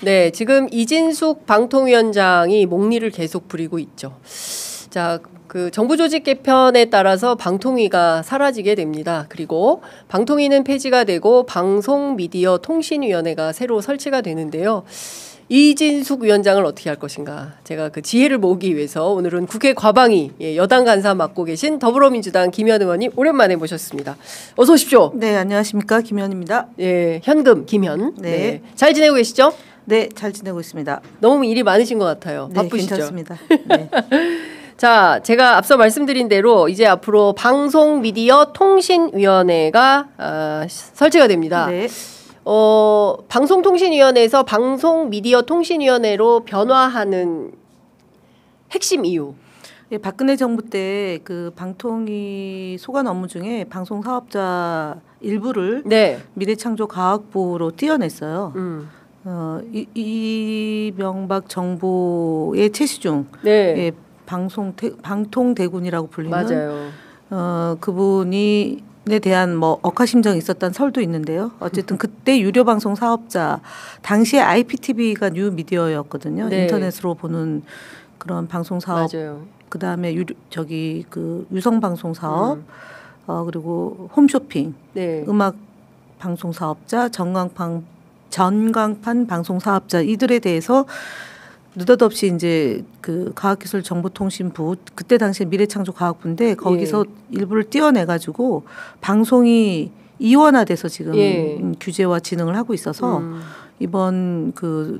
네, 지금 이진숙 방통위원장이 목리를 계속 부리고 있죠. 자, 그 정부 조직 개편에 따라서 방통위가 사라지게 됩니다. 그리고 방통위는 폐지가 되고 방송미디어통신위원회가 새로 설치가 되는데요. 이진숙 위원장을 어떻게 할 것인가. 제가 그 지혜를 모으기 위해서 오늘은 국회 과방위 여당 간사 맡고 계신 더불어민주당 김현 의원님 오랜만에 모셨습니다. 어서 오십시오. 네, 안녕하십니까. 김현입니다. 예, 현금 김현. 네. 네. 잘 지내고 계시죠? 네, 잘 지내고 있습니다. 너무 일이 많으신 것 같아요. 네, 바쁘시죠? 괜찮습니다. 네. 자, 제가 앞서 말씀드린 대로 이제 앞으로 방송미디어통신위원회가 설치가 됩니다. 네. 방송통신위원회에서 방송미디어통신위원회로 변화하는 핵심 이유. 예, 박근혜 정부 때 그 방통위 소관 업무 중에 방송 사업자 일부를 네. 미래창조과학부로 띄어냈어요. 이명박 정부의 최시 중 네. 예, 방통대군이라고 불리는 맞아요. 그분이 에 대한 뭐 억하심정이 있었다는 설도 있는데요. 어쨌든 그때 유료 방송 사업자 당시에 IPTV가 뉴 미디어였거든요. 네. 인터넷으로 보는 그런 방송 사업. 맞아요. 그다음에 그 유성 방송 사업. 그리고 홈쇼핑. 네. 음악 방송 사업자, 전광판 방송 사업자 이들에 대해서 느닷없이 이제 그 과학기술정보통신부 그때 당시에 미래창조과학부인데 거기서 일부를 띄어내가지고 방송이 이원화돼서 지금 규제와 진흥을 하고 있어서 이번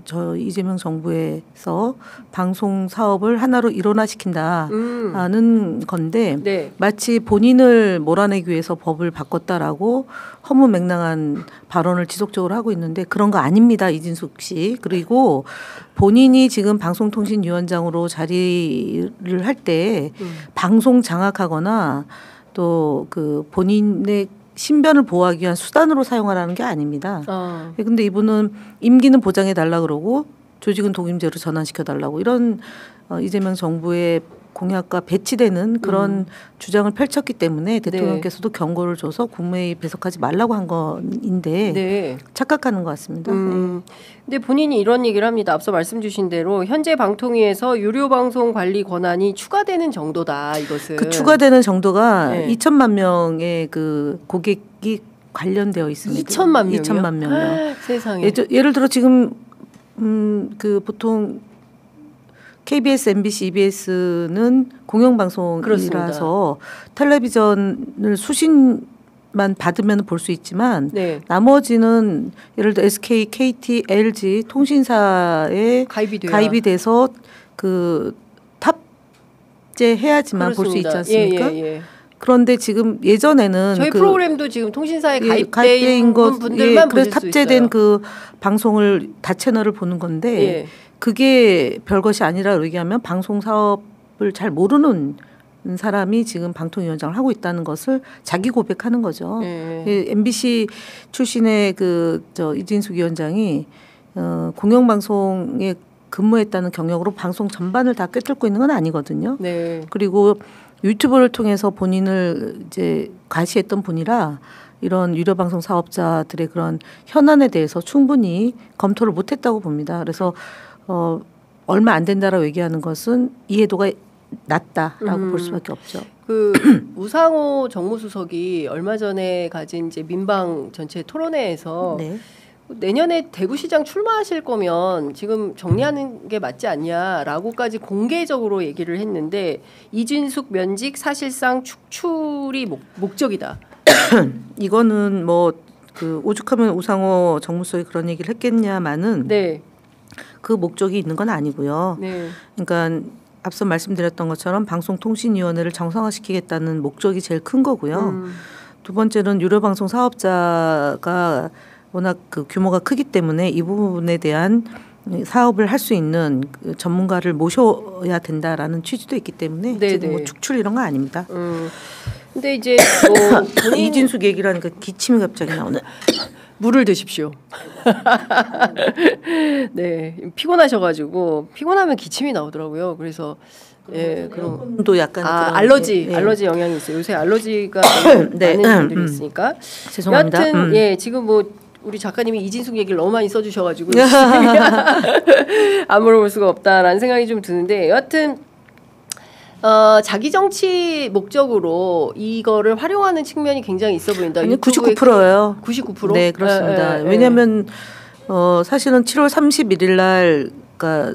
저 이재명 정부에서 방송 사업을 하나로 일원화시킨다는 건데 네. 마치 본인을 몰아내기 위해서 법을 바꿨다라고 허무맹랑한 발언을 지속적으로 하고 있는데 그런 거 아닙니다. 이진숙 씨. 그리고 본인이 지금 방송통신위원장으로 자리를 할 때 방송 장악하거나 또 그 본인의 신변을 보호하기 위한 수단으로 사용하라는 게 아닙니다. 근데 이분은 임기는 보장해 달라 그러고 조직은 독임제로 전환시켜 달라고 이런 이재명 정부의 공약과 배치되는 그런 주장을 펼쳤기 때문에 대통령께서도 경고를 줘서 국무회의 배석하지 말라고 한 건인데 네. 착각하는 것 같습니다. 근데 본인이 이런 얘기를 합니다. 앞서 말씀 주신 대로 현재 방통위에서 유료 방송 관리 권한이 추가되는 정도다. 이것은 그 추가되는 정도가 2천만 명의 그 고객이 관련되어 있습니다. 2천만 명이요? 2천만 명요. 세상에. 예를 들어 지금 그 KBS, MBC, EBS는 공영방송이라서 텔레비전을 수신만 받으면 볼 수 있지만 나머지는 예를 들어 SK, KT, LG 통신사에 가입이 돼서 그 탑재해야지만 볼 수 있지 않습니까? 그런데 지금 예전에는 저희 프로그램도 지금 통신사에 가입된 분들만 보실 수 있어요. 탑재된 그 방송을 다채널을 보는 건데 그게 별것이 아니라 얘기하면 방송 사업을 잘 모르는 사람이 지금 방통위원장을 하고 있다는 것을 자기 고백하는 거죠. MBC 출신의 이진숙 위원장이 공영방송에 근무했다는 경력으로 방송 전반을 다 꿰뚫고 있는 건 아니거든요. 그리고 유튜브를 통해서 본인을 이제 과시했던 분이라 이런 유료 방송 사업자들의 그런 현안에 대해서 충분히 검토를 못했다고 봅니다. 그래서 얼마 안 된다라고 얘기하는 것은 이해도가 낮다라고 볼 수밖에 없죠. 그 우상호 정무수석이 얼마 전에 가진 이제 민방 전체 토론회에서 내년에 대구시장 출마하실 거면 지금 정리하는 게 맞지 않냐라고까지 공개적으로 얘기를 했는데 이진숙 면직 사실상 축출이 목적이다. 이거는 뭐 그 오죽하면 우상호 정무수석이 그런 얘기를 했겠냐마는 그 목적이 있는 건 아니고요. 그러니까 앞서 말씀드렸던 것처럼 방송통신위원회를 정상화시키겠다는 목적이 제일 큰 거고요. 두 번째는 유료방송 사업자가 워낙 그 규모가 크기 때문에 이 부분에 대한 사업을 할 수 있는 그 전문가를 모셔야 된다라는 취지도 있기 때문에 지금 뭐 축출 이런 거 아닙니다. 근데 이제 뭐 이진숙 얘기를 하니까 기침이 갑자기 나오네. 물을 드십시오. 네, 피곤하셔가지고 피곤하면 기침이 나오더라고요. 그래서 그럼 또 약간 알러지 영향이 있어요. 요새 알러지가 많은 분들이 있으니까. 죄송합니다. 여하튼 지금 뭐 우리 작가님이 이진숙 얘기를 너무 많이 써주셔가지고 안 물어볼 수가 없다라는 생각이 좀 드는데 여하튼 자기 정치 목적으로 이거를 활용하는 측면이 굉장히 있어 보인다. 아니, 99%예요. 99%? 네, 그렇습니다. 왜냐하면 사실은 7월 31일 날 그러니까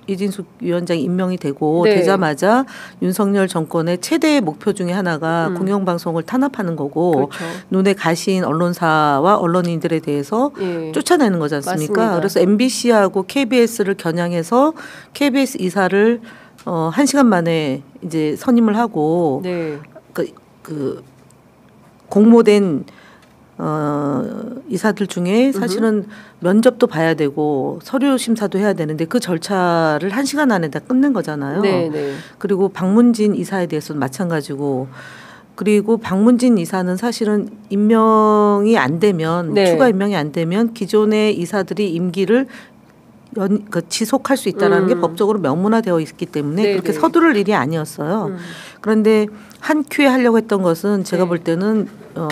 이진숙 위원장이 임명이 되고 네. 되자마자 윤석열 정권의 최대의 목표 중에 하나가 공영방송을 탄압하는 거고 그렇죠. 눈에 가신 언론사와 언론인들에 대해서 예. 쫓아내는 거지 않습니까? 맞습니다. 그래서 MBC하고 KBS를 겨냥해서 KBS 이사를 1시간 만에 이제 선임을 하고 네. 그 공모된 이사들 중에 사실은 면접도 봐야 되고 서류 심사도 해야 되는데 그 절차를 1시간 안에 다 끝낸 거잖아요. 네, 네. 그리고 박문진 이사에 대해서는 마찬가지고 그리고 박문진 이사는 사실은 임명이 안 되면 네. 추가 임명이 안 되면 기존의 이사들이 임기를 지속할 수 있다는 게 법적으로 명문화되어 있기 때문에 네, 그렇게 네. 서두를 일이 아니었어요. 그런데 한 큐에 하려고 했던 것은 제가 네. 볼 때는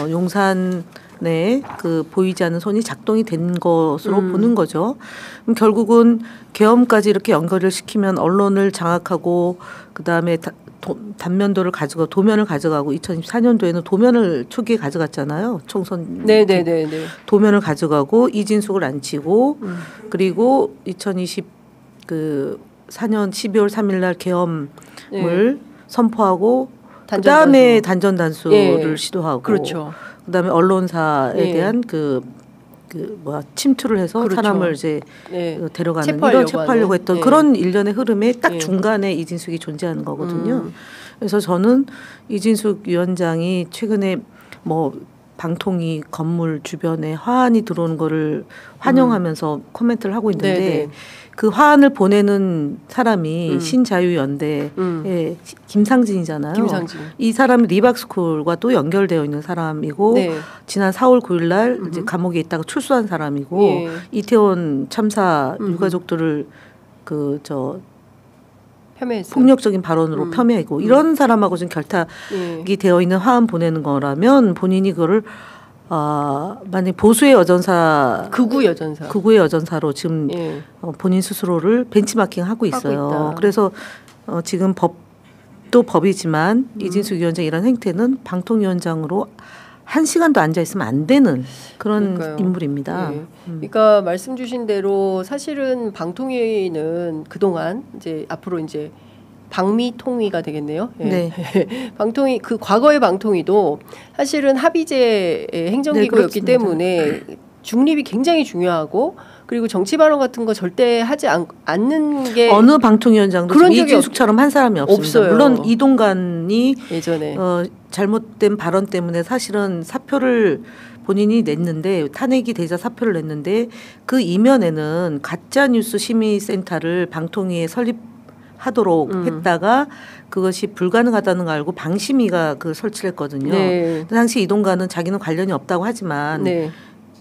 용산에 그 보이지 않는 손이 작동이 된 것으로 보는 거죠. 그럼 결국은 계엄까지 이렇게 연결을 시키면 언론을 장악하고 그다음에 단면도를 가져가 도면을 가져가고 2024년도에는 도면을 초기에 가져갔잖아요. 총선 네네네. 도면을 가져가고 이진숙을 앉히고 그리고 2024년 12월 3일 날 계엄을 선포하고 그다음에 단전단수를 시도하고 그렇죠. 그다음에 언론사에 대한 침투를 해서 그렇죠. 사람을 이제 데려가는 체포하려고 했던 네. 그런 일련의 흐름에 딱 중간에 이진숙이 존재하는 거거든요. 그래서 저는 이진숙 위원장이 최근에 뭐 방통위 건물 주변에 화환이 들어오는 거를 환영하면서 코멘트를 하고 있는데 네네. 그 화환을 보내는 사람이 신자유연대의 김상진이잖아요. 김상진. 이 사람이 리박스쿨과 또 연결되어 있는 사람이고 네. 지난 4월 9일 날 이제 감옥에 있다가 출소한 사람이고 예. 이태원 참사 유가족들을 폄훼했어요. 폭력적인 발언으로 폄훼하고 이런 사람하고 지금 결탁이 되어 있는 화환 보내는 거라면 본인이 그거를 만약 보수의 여전사 극우의 여전사로 지금 본인 스스로를 벤치마킹하고 있어요. 그래서 지금 법도 법이지만 이진숙 위원장 이런 행태는 방통위원장으로 1시간도 앉아 있으면 안 되는 그런 그러니까요. 인물입니다. 그러니까 말씀 주신 대로 사실은 방통위는 그동안 이제 앞으로 이제 방미통위가 되겠네요. 네. 방통위 과거의 방통위도 사실은 합의제 행정기구였기 때문에 중립이 굉장히 중요하고 그리고 정치 발언 같은 거 절대 하지 않는 게 어느 방통위원장도 그런 적이 이진숙처럼 한 사람이 없습니다. 없어요. 물론 이동관이 예전에 잘못된 발언 때문에 사실은 사표를 본인이 냈는데 탄핵이 되자 사표를 냈는데 그 이면에는 가짜뉴스 심의센터를 방통위에 설립하도록 했다가 그것이 불가능하다는 걸 알고 방심위가 그 설치를 했거든요. 네. 그 당시 이동관은 자기는 관련이 없다고 하지만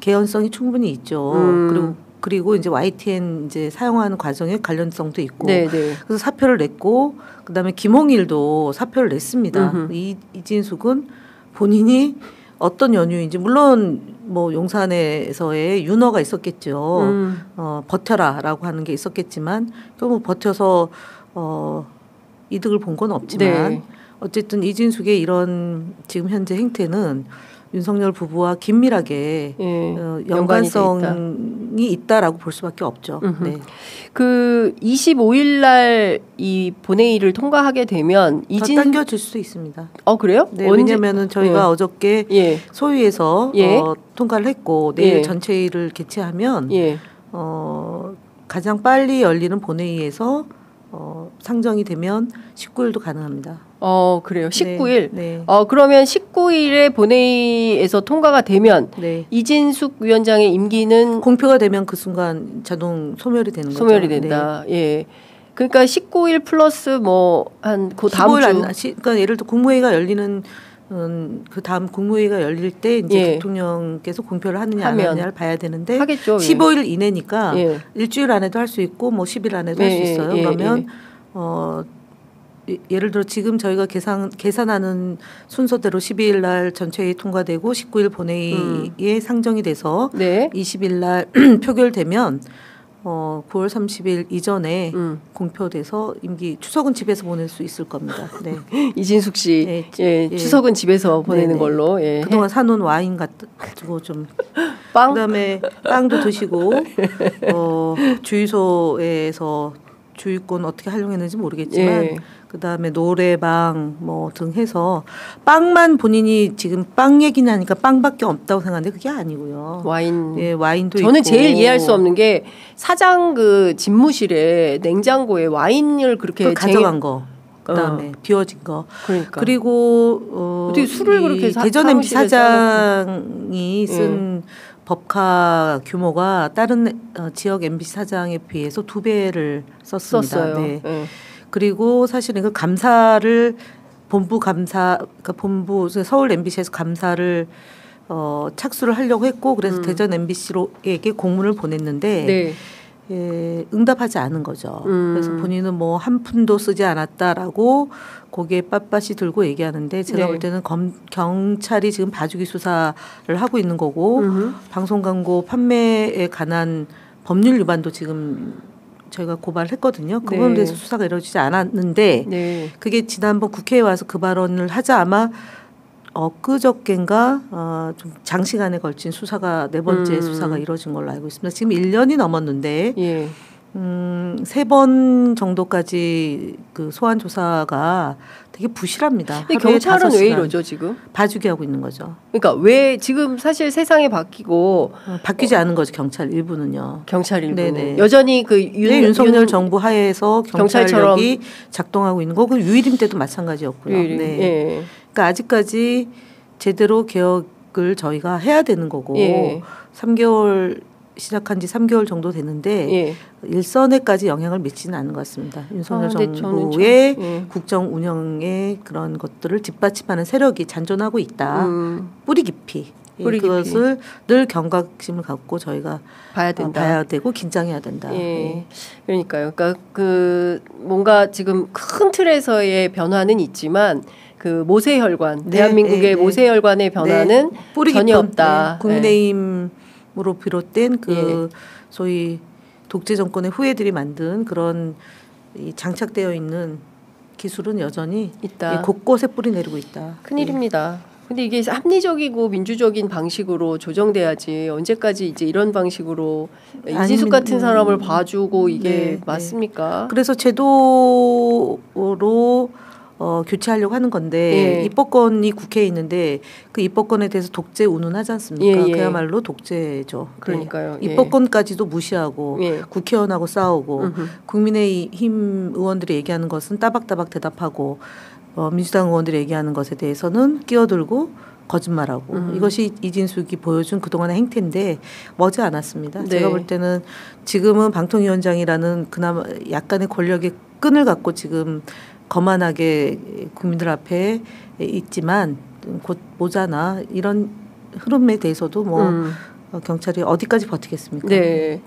개연성이 충분히 있죠. 그리고 이제 YTN 이제 사용하는 과정에 관련성도 있고 그래서 사표를 냈고 그다음에 김홍일도 사표를 냈습니다. 이진숙은 본인이 어떤 연유인지 물론 뭐 용산에서의 윤허가 있었겠죠. 버텨라라고 하는 게 있었겠지만 결국 버텨서 이득을 본 건 없지만 어쨌든 이진숙의 이런 지금 현재 행태는 윤석열 부부와 긴밀하게 연관성이 있다라고 볼 수밖에 없죠. 네. 그 25일 날 이 본회의를 통과하게 되면 더 당겨질 수 있습니다. 그래요? 네, 왜냐하면은 저희가 어저께 소위에서 통과를 했고 내일 전체회의를 개최하면 가장 빨리 열리는 본회의에서 상정이 되면 19일도 가능합니다. 그래요. 19일. 네. 그러면 19일에 본회의에서 통과가 되면 이진숙 위원장의 임기는 공표가 되면 그 순간 자동 소멸이 되는 거죠. 소멸이 된다. 그러니까 19일 플러스 뭐 한 그 다음 주. 그러니까 예를 들어 국무회의가 열리는 그 다음 국무회의가 열릴 때 이제 대통령께서 공표를 하느냐 안 하느냐를 봐야 되는데 하겠죠. 15일 이내니까 일주일 안에도 할 수 있고 뭐 10일 안에도 할 수 있어요. 그러면 예를 들어 지금 저희가 계산하는 순서대로 12일 날 전체회의 통과되고 19일 본회의에 상정이 돼서 네. 20일 날 표결되면 9월 30일 이전에 공표돼서 임기 추석은 집에서 보낼 수 있을 겁니다. 네. 이진숙 씨, 네, 예, 추석은 집에서 보내는 네네. 걸로. 예. 그동안 사놓은 와인 가지고 좀 빵? 그다음에 빵도 드시고 주유소에서 주유권 어떻게 활용했는지 모르겠지만 예. 그다음에 노래방 뭐 등 해서 빵만 본인이 지금 빵 얘기는 하니까 빵밖에 없다고 생각하는데 그게 아니고요. 와인. 예, 와인도 저는 있고. 제일 이해할 수 없는 게 사장 그 집무실에 냉장고에 와인을 그렇게 가져간 거. 그다음에 비워진 거. 그러니까. 그리고 어떻게 술을 그렇게 대전 MB 사무실에 사장이 쓴 법카 규모가 다른 지역 MBC 사장에 비해서 2배를 썼습니다. 썼어요. 네. 예. 그리고 사실은 그 감사를 그러니까 본부 서울 MBC에서 감사를 착수를 하려고 했고 그래서 대전 MBC로에게 공문을 보냈는데 네. 예, 응답하지 않은 거죠. 그래서 본인은 뭐 한 푼도 쓰지 않았다라고 고개 빳빳이 들고 얘기하는데 제가 네. 볼 때는 경찰이 지금 봐주기 수사를 하고 있는 거고 방송 광고 판매에 관한 법률 위반도 지금 저희가 고발을 했거든요. 그 부분에 대해서 수사가 이루어지지 않았는데 네. 그게 지난번 국회에 와서 그 발언을 하자 아마 엊그저께인가 좀 장시간에 걸친 수사가 네 번째 수사가 이루어진 걸로 알고 있습니다. 지금 1년이 넘었는데 예. 3번 정도까지 그 소환 조사가 되게 부실합니다. 근데 하루에 경찰은 5시간 왜 이러죠 지금? 봐주기 하고 있는 거죠. 그러니까 왜 지금 사실 세상이 바뀌고 바뀌지 않은 거죠. 경찰 일부는요. 경찰 일부는 네네. 여전히 그 윤석열 정부 하에서 경찰처럼 경찰력이 작동하고 있는 거고 유일임 때도 마찬가지였고요. 유일임. 네. 예. 그러니까 아직까지 제대로 개혁을 저희가 해야 되는 거고 예. 3개월 시작한 지 3개월 정도 됐는데 예. 일선에까지 영향을 미치지는 않은 것 같습니다. 윤석열 근데 저는 정부의 예. 국정 운영의 그런 것들을 뒷받침하는 세력이 잔존하고 있다. 뿌리 깊이. 뿌리 깊이. 그것을 늘 경각심을 갖고 저희가 봐야 된다. 봐야 되고 긴장해야 된다. 예. 예. 그러니까요. 그러니까 그 뭔가 지금 큰 틀에서의 변화는 있지만 그 모세혈관, 네, 대한민국의 네, 네. 모세혈관의 변화는 네. 뿌리 전혀 깊은, 없다. 네. 국민의힘으로 비롯된 그 예. 소위 독재 정권의 후예들이 만든 그런 이 장착되어 있는 기술은 여전히 있다. 곳곳에 뿌리 내리고 있다. 큰일입니다. 근데 이게 합리적이고 민주적인 방식으로 조정돼야지 언제까지 이제 이런 방식으로 이진숙 같은 사람을 봐주고 이게 네, 맞습니까? 네. 그래서 제도로 교체하려고 하는 건데 예. 입법권이 국회에 있는데 그 입법권에 대해서 독재 운운하지 않습니까? 예, 예. 그야말로 독재죠. 그러니까요. 네. 예. 입법권까지도 무시하고 예. 국회의원하고 싸우고 음흠. 국민의힘 의원들이 얘기하는 것은 따박따박 대답하고 민주당 의원들이 얘기하는 것에 대해서는 끼어들고 거짓말하고 이것이 이진숙이 보여준 그동안의 행태인데 머지 않았습니다. 네. 제가 볼 때는 지금은 방통위원장이라는 그나마 약간의 권력의 끈을 갖고 지금 거만하게 국민들 앞에 있지만 곧 모자나 이런 흐름에 대해서도 뭐 경찰이 어디까지 버티겠습니까? 네,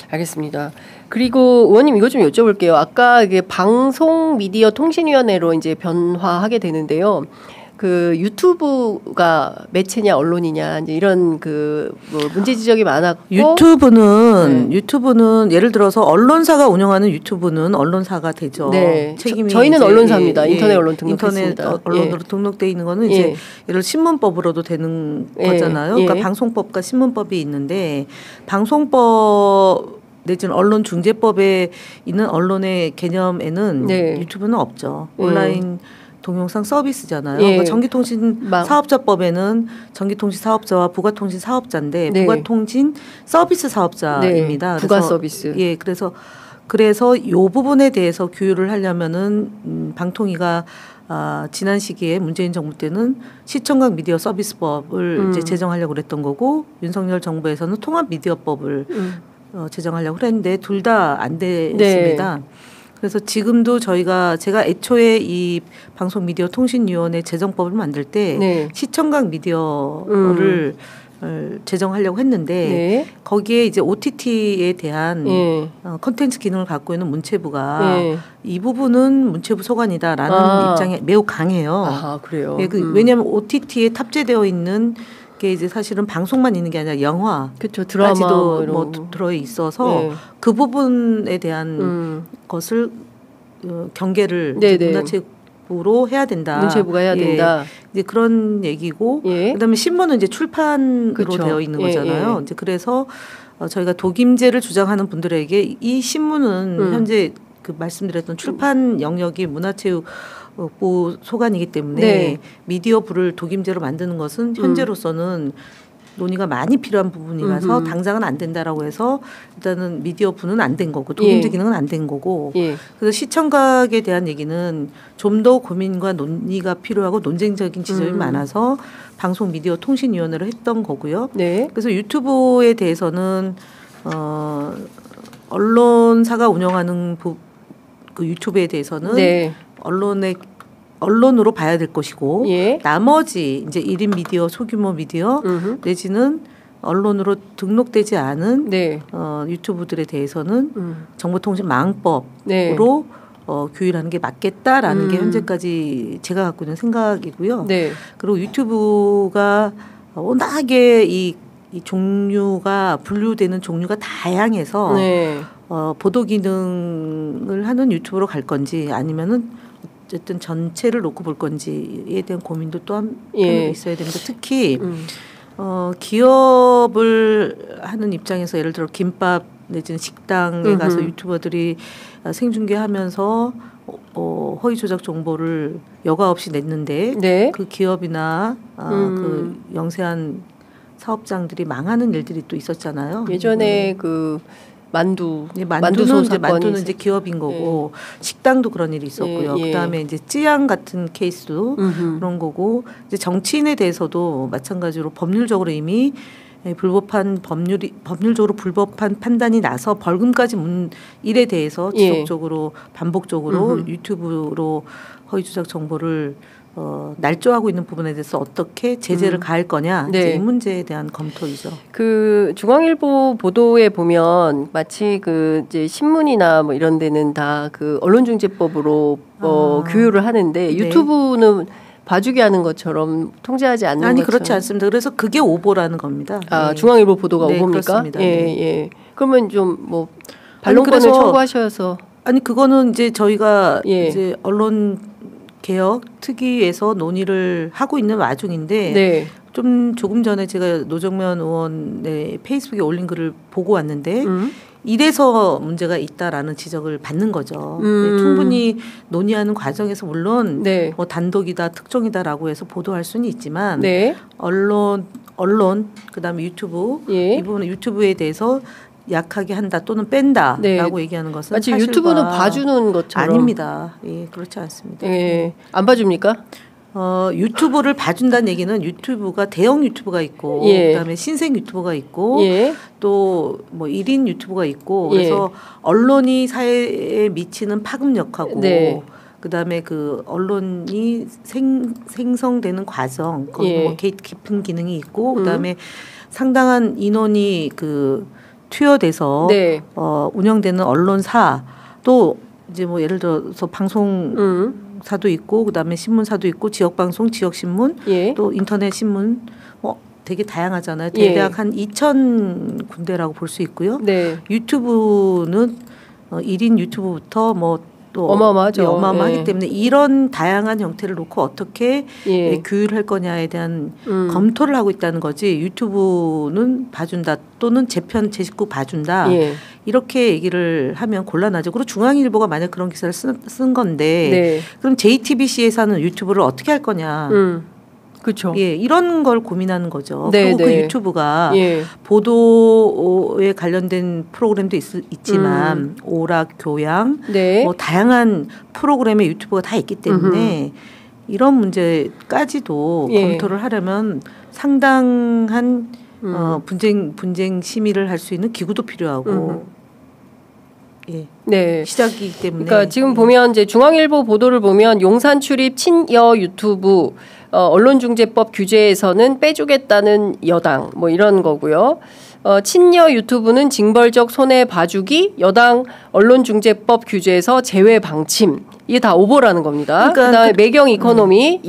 알겠습니다. 그리고 의원님 이거 좀 여쭤볼게요. 아까 이게 방송미디어통신위원회로 이제 변화하게 되는데요. 그 유튜브가 매체냐 언론이냐 이제 이런 그 뭐 문제 지적이 많았고 유튜브는 예를 들어서 언론사가 운영하는 유튜브는 언론사가 되죠. 네. 책임이 저희는 이제 언론사입니다. 인터넷 언론 등록했습니다. 인터넷 언론으로 등록돼 있는 거는 이제 예를 들어 신문법으로도 되는 거잖아요. 그러니까 방송법과 신문법이 있는데 방송법 내지는 언론중재법에 있는 언론의 개념에는 유튜브는 없죠. 온라인 동영상 서비스잖아요. 그러니까 전기통신 사업자법에는 전기통신 사업자와 부가통신 사업자인데 부가통신 서비스 사업자입니다. 부가 서비스. 예, 그래서 이 부분에 대해서 규율을 하려면은 방통위가 지난 시기에 문재인 정부 때는 시청각 미디어 서비스법을 이제 제정하려고 그랬던 거고 윤석열 정부에서는 통합 미디어법을 제정하려고 그랬는데 둘 다 안 됐습니다. 그래서 지금도 제가 애초에 이 방송미디어통신위원회 제정법을 만들 때 시청각 미디어를 제정하려고 했는데 네. 거기에 이제 OTT에 대한 예. 콘텐츠 기능을 갖고 있는 문체부가 예. 이 부분은 문체부 소관이다라는 입장이 매우 강해요. 아, 그래요. 예, 왜냐하면 OTT에 탑재되어 있는 게 이제 사실은 방송만 있는 게 아니라 영화, 그렇죠. 드라마도 뭐 들어 있어서 예. 그 부분에 대한 것을 경계를 네네. 문화체부로 해야 된다. 문체부가 해야 된다. 이제 그런 얘기고, 예. 그다음에 신문은 이제 출판으로 그쵸. 되어 있는 예, 거잖아요. 예. 이제 그래서 저희가 독임제를 주장하는 분들에게 이 신문은 현재 그 말씀드렸던 출판 영역이 문화체육부 소관이기 때문에 네. 미디어부를 독임제로 만드는 것은 현재로서는 논의가 많이 필요한 부분이라서 당장은 안 된다라고 해서 일단은 미디어부는 안 된 거고 독임제 예. 기능은 안 된 거고 예. 그래서 시청각에 대한 얘기는 좀 더 고민과 논의가 필요하고 논쟁적인 지점이 많아서 방송 미디어 통신위원회를 했던 거고요. 네. 그래서 유튜브에 대해서는 언론사가 운영하는 그 유튜브에 대해서는 네. 언론으로 봐야 될 것이고 예. 나머지 이제 1인 미디어, 소규모 미디어 내지는 언론으로 등록되지 않은 네. 유튜브들에 대해서는 정보통신망법으로 네. 규율하는 게 맞겠다라는 게 현재까지 제가 갖고 있는 생각이고요. 네. 그리고 유튜브가 워낙에 이 종류가 분류되는 종류가 다양해서 네. 보도 기능을 하는 유튜브로 갈 건지 아니면은 어쨌든 전체를 놓고 볼 건지에 대한 고민도 또한 예. 있어야 됩니다. 특히 기업을 하는 입장에서 예를 들어 김밥 내지는 식당에 가서 유튜버들이 생중계하면서 허위 조작 정보를 여과 없이 냈는데 네. 그 기업이나 그 영세한 사업장들이 망하는 일들이 또 있었잖아요. 예전에 그 만두 만두는 이제 기업인 거고 식당도 그런 일이 있었고요. 예, 예. 그다음에 이제 찌양 같은 케이스도 그런 거고 이제 정치인에 대해서도 마찬가지로 법률적으로 이미 법률적으로 불법한 판단이 나서 벌금까지 문 일에 대해서 지속적으로 반복적으로 유튜브로 허위 조작 정보를 날조하고 있는 부분에 대해서 어떻게 제재를 가할 거냐 네. 이제 이 문제에 대한 검토이죠. 그 중앙일보 보도에 보면 마치 그 이제 신문이나 뭐 이런 데는 다 그 언론중재법으로 규율을 하는데 네. 유튜브는 봐주게 하는 것처럼 통제하지 않는 아니 것처럼. 그렇지 않습니다. 그래서 그게 오보라는 겁니다. 아 네. 중앙일보 보도가 네, 오보입니까? 그렇습니다. 예, 네. 예. 그러면 좀 뭐 반론권을 그래서 청구하셔서 아니 그거는 이제 저희가 예. 이제 언론 개혁 특위에서 논의를 하고 있는 와중인데 네. 좀 조금 전에 제가 노정면 의원의 페이스북에 올린 글을 보고 왔는데 이래서 문제가 있다라는 지적을 받는 거죠. 네, 충분히 논의하는 과정에서 물론 네. 뭐 단독이다 특종이다라고 해서 보도할 수는 있지만 네. 언론 그다음에 유튜브 예. 이 부분은 유튜브에 대해서 약하게 한다 또는 뺀다라고 네. 얘기하는 것은 마치 사실과 유튜브는 봐주는 것처럼. 아닙니다. 예, 그렇지 않습니다. 예. 안 봐줍니까? 유튜브를 봐준다는 얘기는 유튜브가 대형 유튜브가 있고 예. 그다음에 신생 유튜브가 있고 예. 또 뭐 1인 유튜브가 있고 예. 그래서 언론이 사회에 미치는 파급력하고 네. 그다음에 그 언론이 생성되는 과정 거기 예. 뭐 깊은 기능이 있고 그다음에 상당한 인원이 그 투여돼서 네. 운영되는 언론사 또 이제 뭐 예를 들어서 방송사도 있고 그다음에 신문사도 있고 지역 방송, 지역 신문, 예. 또 인터넷 신문 되게 다양하잖아요. 예. 대략 한 2,000 군데라고 볼 수 있고요. 네. 유튜브는 1인 유튜브부터 뭐 또 어마어마하죠. 어마어마하기 예. 때문에 이런 다양한 형태를 놓고 어떻게 예. 규율할 거냐에 대한 검토를 하고 있다는 거지. 유튜브는 봐준다 또는 제 식구 봐준다. 예. 이렇게 얘기를 하면 곤란하죠. 그리고 중앙일보가 만약 그런 기사를 쓴 건데 네. 그럼 JTBC에서는 유튜브를 어떻게 할 거냐. 그렇죠. 예, 이런 걸 고민하는 거죠. 네, 그리고 네. 그 유튜브가 예. 보도에 관련된 프로그램도 있지만 오락, 교양, 네. 뭐 다양한 프로그램의 유튜브가 다 있기 때문에 이런 문제까지도 예. 검토를 하려면 상당한 분쟁 심의를 할 수 있는 기구도 필요하고 예. 네. 시작이기 때문에. 그러니까 지금 보면 이제 중앙일보 보도를 보면 용산 출입 친여 유튜브 언론중재법 규제에서는 빼주겠다는 여당 뭐 이런 거고요. 친여 유튜브는 징벌적 손해 봐주기, 여당 언론중재법 규제에서 제외 방침. 이게 다 오보라는 겁니다. 그러니까 그다음에 매경 이코노미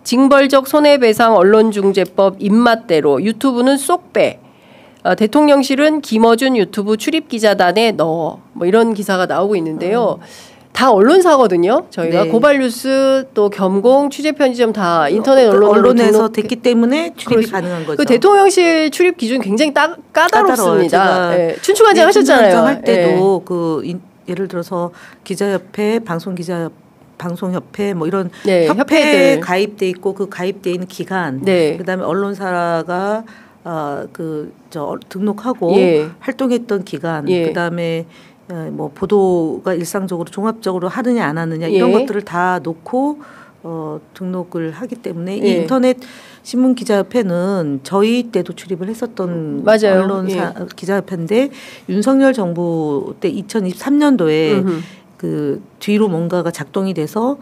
징벌적 손해배상 언론중재법 입맛대로 유튜브는 쏙 빼. 대통령실은 김어준 유튜브 출입기자단에 넣어. 뭐 이런 기사가 나오고 있는데요. 다 언론사거든요. 저희가 네. 고발뉴스 또 겸공 취재편의점 다 인터넷 언론에서 됐기 때문에 출입이 그렇죠. 가능한 거죠. 그 대통령실 출입 기준 굉장히 까다롭습니다. 제가 춘추관장 하셨잖아요. 할 때도 예를 들어서 기자협회, 방송협회 뭐 이런 협회에 가입돼 있고 그 가입돼 있는 기간, 그다음에 언론사가 등록하고 활동했던 기간, 그다음에 뭐 보도가 일상적으로 종합적으로 하느냐 안 하느냐 이런 것들을 다 놓고 등록을 하기 때문에 이 인터넷 신문 기자협회는 저희 때도 출입을 했었던 언론사 기자협회인데 윤석열 정부 때 2023년도에 그 뒤로 뭔가가 작동이 돼서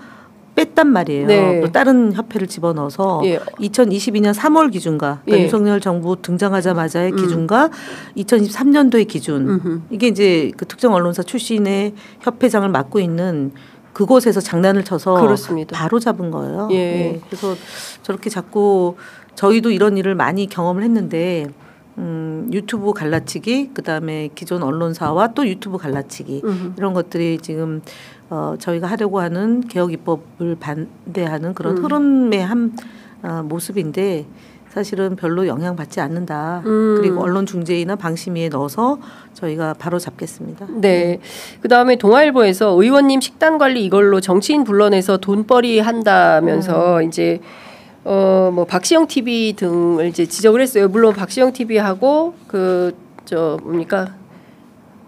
뺐단 말이에요. 또 다른 협회를 집어넣어서 2022년 3월 기준과 그러니까 윤석열 정부 등장하자마자의 기준과 2023년도의 기준 이게 이제 그 특정 언론사 출신의 협회장을 맡고 있는 그곳에서 장난을 쳐서 그렇습니다. 바로 잡은 거예요. 그래서 저렇게 자꾸 저희도 이런 일을 많이 경험을 했는데 유튜브 갈라치기, 그다음에 기존 언론사와 또 유튜브 갈라치기 이런 것들이 지금 저희가 하려고 하는 개혁 입법을 반대하는 그런 흐름의 한 모습인데 사실은 별로 영향받지 않는다. 그리고 언론중재위나 방심위에 넣어서 저희가 바로 잡겠습니다. 네. 그다음에 동아일보에서 의원님 식단 관리 이걸로 정치인 불러내서 돈벌이 한다면서 이제 뭐 박시영 TV 등을 이제 지적을 했어요. 물론 박시영 TV하고 뭡니까?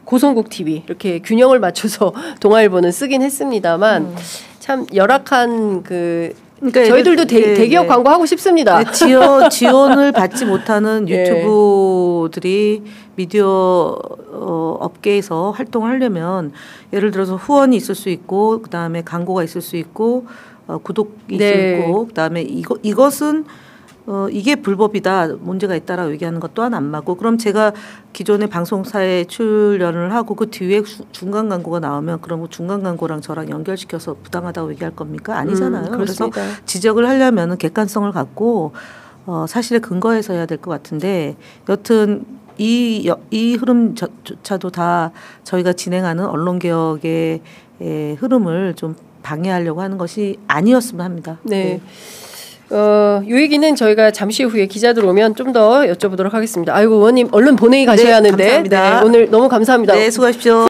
고성국 TV 이렇게 균형을 맞춰서 동아일보는 쓰긴 했습니다만 참 열악한 그러니까 저희들도 대기업 광고 하고 싶습니다. 지원을 받지 못하는 유튜브들이 미디어 업계에서 활동을 하려면 예를 들어서 후원이 있을 수 있고 그다음에 광고가 있을 수 있고 구독이 있고 그다음에 이것은 이게 불법이다 문제가 있다라고 얘기하는 것 또한 안 맞고 그럼 제가 기존의 방송사에 출연을 하고 그 뒤에 중간 광고가 나오면 그럼 중간 광고랑 저랑 연결시켜서 부당하다고 얘기할 겁니까? 아니잖아요. 그래서 지적을 하려면 객관성을 갖고 사실의 근거에서 해야 될 것 같은데 여튼 이 흐름조차도 다 저희가 진행하는 언론개혁의 흐름을 좀 방해하려고 하는 것이 아니었으면 합니다. 네. 이 얘기는 저희가 잠시 후에 기자들 오면 좀 더 여쭤보도록 하겠습니다. 아이고 의원님 얼른 본회의 가셔야 하는데 감사합니다. 오늘 너무 감사합니다. 네, 수고하십시오.